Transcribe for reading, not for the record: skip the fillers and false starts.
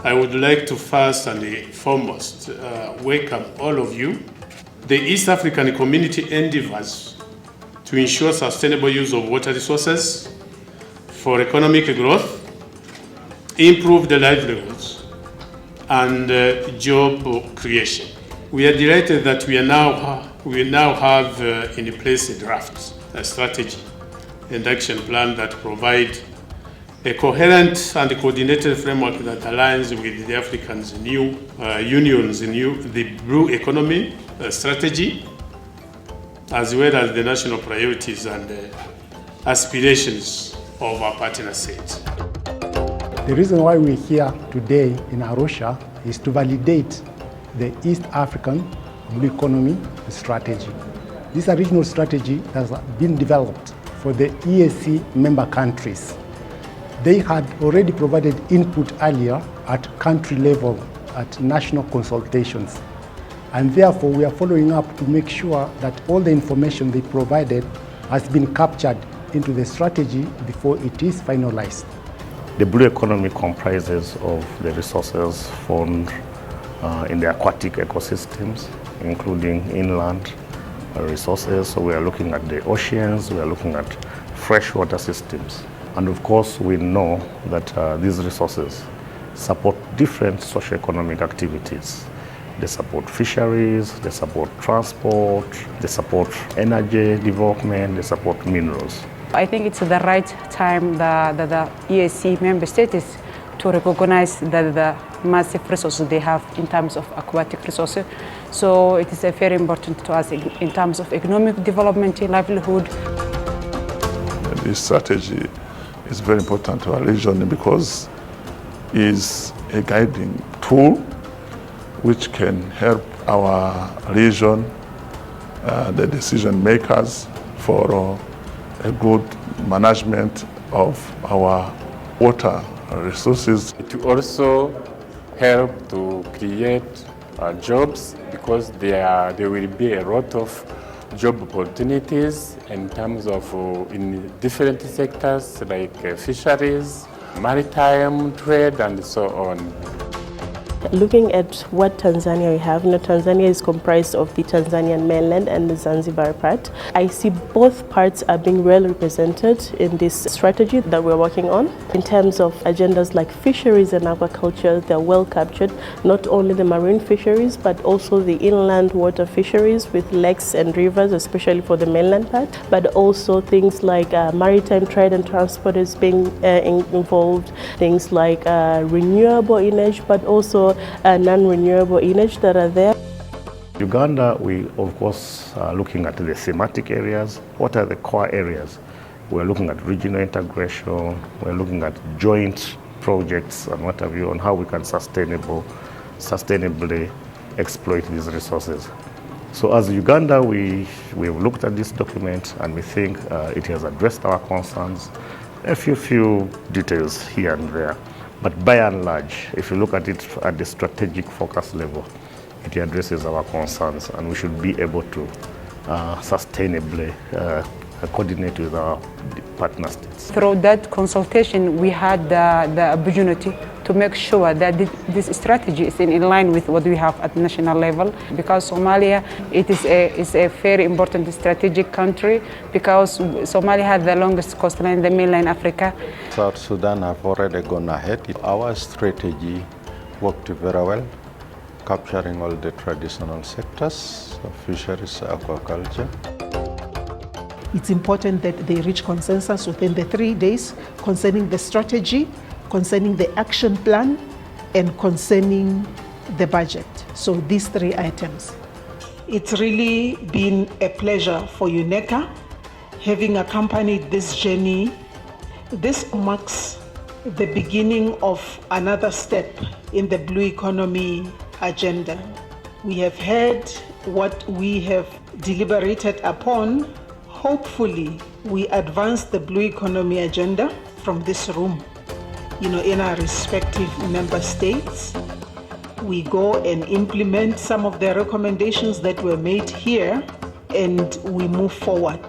I would like to first and foremost welcome all of you. The East African community endeavors to ensure sustainable use of water resources for economic growth, improve the livelihoods, and job creation. We are delighted that we now have in place a draft, a strategy and action plan that provide a coherent and coordinated framework that aligns with the African's new Union's the Blue Economy strategy, as well as the national priorities and aspirations of our partner states. The reason why we're here today in Arusha is to validate the East African Blue Economy strategy. This regional strategy has been developed for the EAC member countries. They had already provided input earlier at country level at national consultations. And therefore, we are following up to make sure that all the information they provided has been captured into the strategy before it is finalized. The blue economy comprises of the resources found in the aquatic ecosystems, including inland resources. So we are looking at the oceans, we are looking at freshwater systems. And of course, we know that these resources support different socio-economic activities. They support fisheries, they support transport, they support energy development, they support minerals. I think it's the right time that the EAC member states to recognize that the massive resources they have in terms of aquatic resources. So it is very important to us in terms of economic development, livelihood. This strategy is very important to our region because it is a guiding tool which can help our region, the decision makers, for a good management of our water resources. It will also help to create jobs because there will be a lot of job opportunities in terms of in different sectors like fisheries, maritime trade, and so on. Looking at what Tanzania we have, Tanzania is comprised of the Tanzanian mainland and the Zanzibar part. I see both parts are being well represented in this strategy that we're working on. In terms of agendas like fisheries and aquaculture, they're well captured, not only the marine fisheries, but also the inland water fisheries with lakes and rivers, especially for the mainland part, but also things like maritime trade and transport is being involved, things like renewable energy, but also non-renewable energy that are there. Uganda, we of course are looking at the thematic areas. What are the core areas? We're looking at regional integration, we're looking at joint projects and what have you on how we can sustainably exploit these resources. So as Uganda, we've looked at this document and we think it has addressed our concerns. A few details here and there. But by and large, if you look at it at the strategic focus level, it addresses our concerns and we should be able to sustainably coordinate with our partner states. Through that consultation, we had the opportunity to make sure that this strategy is in line with what we have at national level. Because Somalia, it is a very important strategic country because Somalia has the longest coastline in the mainland Africa. South Sudan have already gone ahead. Our strategy worked very well, capturing all the traditional sectors of fisheries, aquaculture. It's important that they reach consensus within the 3 days concerning the strategy, concerning the action plan, and concerning the budget. So these 3 items. It's really been a pleasure for UNECA having accompanied this journey. This marks the beginning of another step in the Blue Economy agenda. We have heard what we have deliberated upon. Hopefully, we advance the Blue Economy agenda from this room. In our respective member states, we go and implement some of the recommendations that were made here, and we move forward.